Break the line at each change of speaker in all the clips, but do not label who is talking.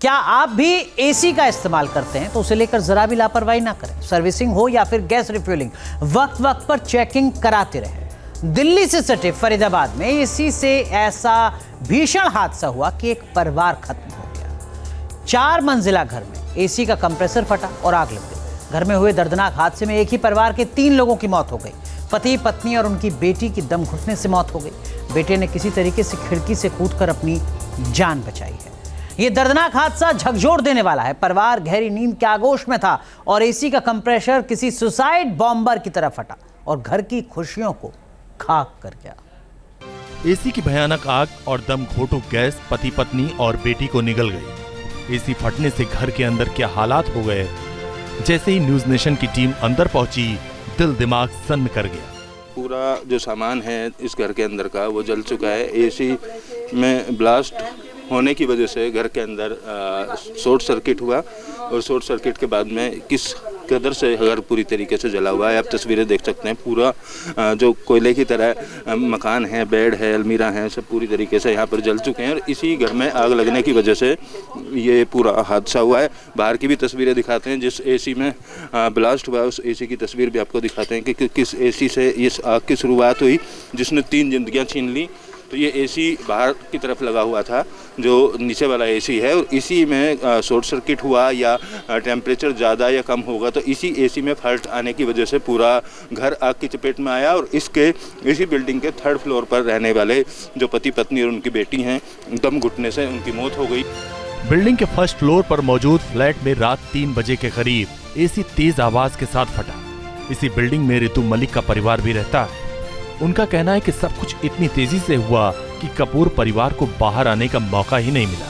क्या आप भी एसी का इस्तेमाल करते हैं तो उसे लेकर जरा भी लापरवाही ना करें। सर्विसिंग हो या फिर गैस रिफ्यूलिंग, वक्त वक्त पर चेकिंग कराते रहें। दिल्ली से सटे फरीदाबाद में एसी से ऐसा भीषण हादसा हुआ कि एक परिवार खत्म हो गया। 4 मंजिला घर में एसी का कंप्रेसर फटा और आग लग गई। घर में हुए दर्दनाक हादसे में एक ही परिवार के 3 लोगों की मौत हो गई। पति, पत्नी और उनकी बेटी की दम घुटने से मौत हो गई। बेटे ने किसी तरीके से खिड़की से कूदकर अपनी जान बचाई है। ये दर्दनाक हादसा झकझोर देने वाला है। परिवार गहरी नींद के आगोश में था और एसी का कंप्रेसर किसी सुसाइड बॉम्बर की तरह फटा और घर की खुशियों को खाक कर गया।
एसी की भयानक आग और दम घोटू गैस पति, पत्नी और बेटी को निगल गई। एसी फटने से घर के अंदर क्या हालात हो गए। जैसे ही न्यूज नेशन की टीम अंदर पहुंची, दिल दिमाग सन्न कर गया।
पूरा जो सामान है इस घर के अंदर का वो जल चुका है। एसी में ब्लास्ट होने की वजह से घर के अंदर शॉर्ट सर्किट हुआ और शॉर्ट सर्किट के बाद में किस कदर से घर पूरी तरीके से जला हुआ है। आप तस्वीरें देख सकते हैं। पूरा जो कोयले की तरह मकान है, बेड है, अलमीरा है, सब पूरी तरीके से यहाँ पर जल चुके हैं और इसी घर में आग लगने की वजह से ये पूरा हादसा हुआ है। बाहर की भी तस्वीरें दिखाते हैं। जिस एसी में ब्लास्ट हुआ उस एसी की तस्वीर भी आपको दिखाते हैं कि किस एसी से इस आग की शुरुआत हुई जिसने 3 जिंदगियाँ छीन ली। तो ये एसी बाहर की तरफ लगा हुआ था जो नीचे वाला एसी है और इसी में शॉर्ट सर्किट हुआ या टेम्परेचर ज़्यादा या कम होगा तो इसी एसी में फॉल्ट आने की वजह से पूरा घर आग की चपेट में आया और इसी बिल्डिंग के 3rd फ्लोर पर रहने वाले जो पति, पत्नी और उनकी बेटी हैं, दम घुटने से उनकी मौत हो गई।
बिल्डिंग के 1st फ्लोर पर मौजूद फ्लैट में रात 3 बजे के करीब एसी तेज आवाज के साथ फटा। इसी बिल्डिंग में रितु मलिक का परिवार भी रहता है। उनका कहना है कि सब कुछ इतनी तेजी से हुआ कि कपूर परिवार को बाहर आने का मौका ही नहीं मिला।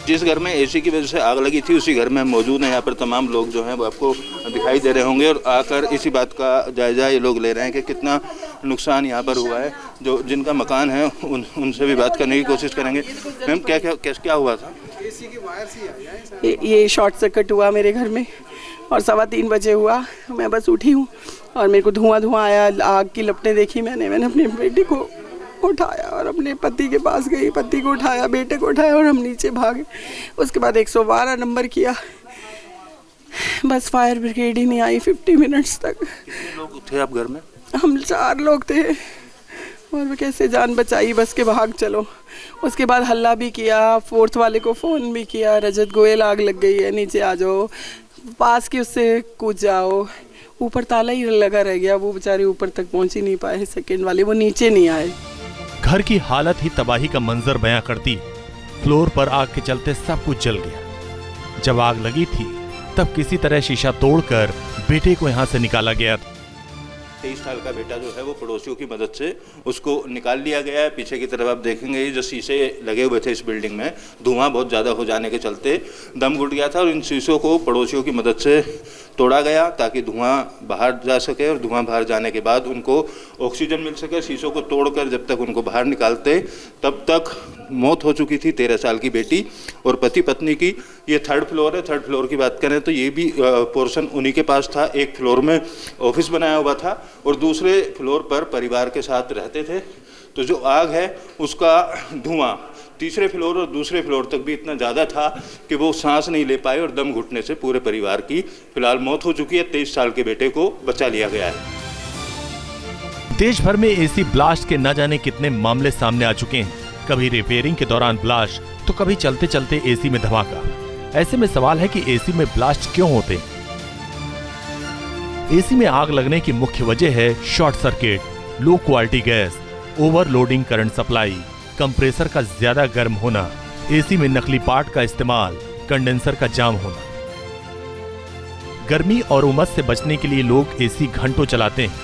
जिस घर में एसी की वजह से आग लगी थी उसी घर में मौजूद हैं। यहाँ पर तमाम लोग जो हैं वो आपको दिखाई दे रहे होंगे और आकर इसी बात का जायजा ये लोग ले रहे हैं कि कितना नुकसान यहाँ पर हुआ है। जो जिनका मकान है उनसे भी बात करने की कोशिश करेंगे। मैम क्या हुआ था?
एसी की वायर सी ये शॉर्ट सर्किट हुआ मेरे घर में और 3:15 बजे हुआ। मैं बस उठी हूँ और मेरे को धुआं आया, आग की लपटें देखी। मैंने अपनी बेटी को उठाया और अपने पति के पास गई, पति को उठाया, बेटे को उठाया और हम नीचे भागे। उसके बाद 112 नंबर किया, बस फायर ब्रिगेड ही नहीं आई 50 मिनट्स तक।
कितने लोग थे आप घर में?
हम 4 लोग थे और कैसे जान बचाई, बस के भाग चलो। उसके बाद हल्ला भी किया, 4th वाले को फ़ोन भी किया, रजत गोयल आग लग गई है, नीचे आ जाओ, पास की उससे कूद जाओ। ऊपर ताला ही लगा रह गया, वो बेचारे ऊपर तक पहुंच ही नहीं पाए। 2nd वाले वो नीचे नहीं आए।
घर की हालत ही तबाही का मंजर बयां करती। फ्लोर पर आग के चलते सब कुछ जल गया। जब आग लगी थी तब किसी तरह शीशा तोड़कर बेटे को यहाँ से निकाला गया।
23 साल का बेटा जो है वो पड़ोसियों की मदद से उसको निकाल लिया गया है। पीछे की तरफ आप देखेंगे जो शीशे लगे हुए थे इस बिल्डिंग में, धुआं बहुत ज़्यादा हो जाने के चलते दम घुट गया था और इन शीशों को पड़ोसियों की मदद से तोड़ा गया ताकि धुआं बाहर जा सके और धुआं बाहर जाने के बाद उनको ऑक्सीजन मिल सके। शीशों को तोड़कर जब तक उनको बाहर निकालते तब तक मौत हो चुकी थी 13 साल की बेटी और पति, पत्नी की। ये 3rd फ्लोर है। 3rd फ्लोर की बात करें तो ये भी पोर्शन उन्हीं के पास था। एक फ्लोर में ऑफिस बनाया हुआ था और दूसरे फ्लोर पर परिवार के साथ रहते थे। तो जो आग है उसका धुआं 3रे फ्लोर और दूसरे फ्लोर तक भी इतना ज़्यादा था कि वो सांस नहीं ले पाए और दम घुटने से पूरे परिवार की फिलहाल मौत हो चुकी है। 23 साल के बेटे को बचा लिया गया है।
देश भर में एसी ब्लास्ट के न जाने कितने मामले सामने आ चुके हैं। कभी रिपेयरिंग के दौरान ब्लास्ट तो कभी चलते चलते एसी में धमाका। ऐसे में सवाल है कि एसी में ब्लास्ट क्यों होते हैं? एसी में आग लगने की मुख्य वजह है short circuit, low quality gas, overloading current supply, compressor का ज्यादा गर्म होना, एसी में नकली पार्ट का इस्तेमाल, कंडेंसर का जाम होना। गर्मी और उमस से बचने के लिए लोग एसी घंटों चलाते हैं।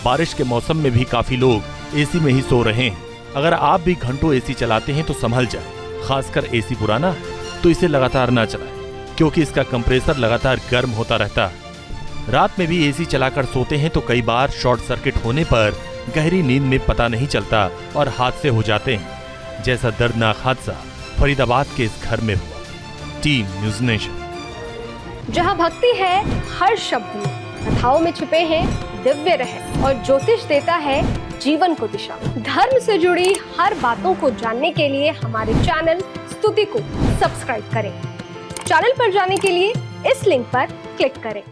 बारिश के मौसम में भी काफी लोग एसी में ही सो रहे हैं। अगर आप भी घंटों एसी चलाते हैं तो संभल जाए। खासकर एसी पुराना है तो इसे लगातार ना चलाएं, क्योंकि इसका कंप्रेसर लगातार गर्म होता रहता है। रात में भी एसी चलाकर सोते हैं तो कई बार शॉर्ट सर्किट होने पर गहरी नींद में पता नहीं चलता और हादसे हो जाते हैं। जैसा दर्दनाक हादसा फरीदाबाद के इस घर में हुआ। Team news nation.
जहां भक्ति है हर शब्द में, कथाओं में छुपे हैं दिव्य रहस्य और ज्योतिष देता है जीवन को दिशा। धर्म से जुड़ी हर बातों को जानने के लिए हमारे चैनल स्तुति को सब्सक्राइब करें। चैनल पर जाने के लिए इस लिंक पर क्लिक करें।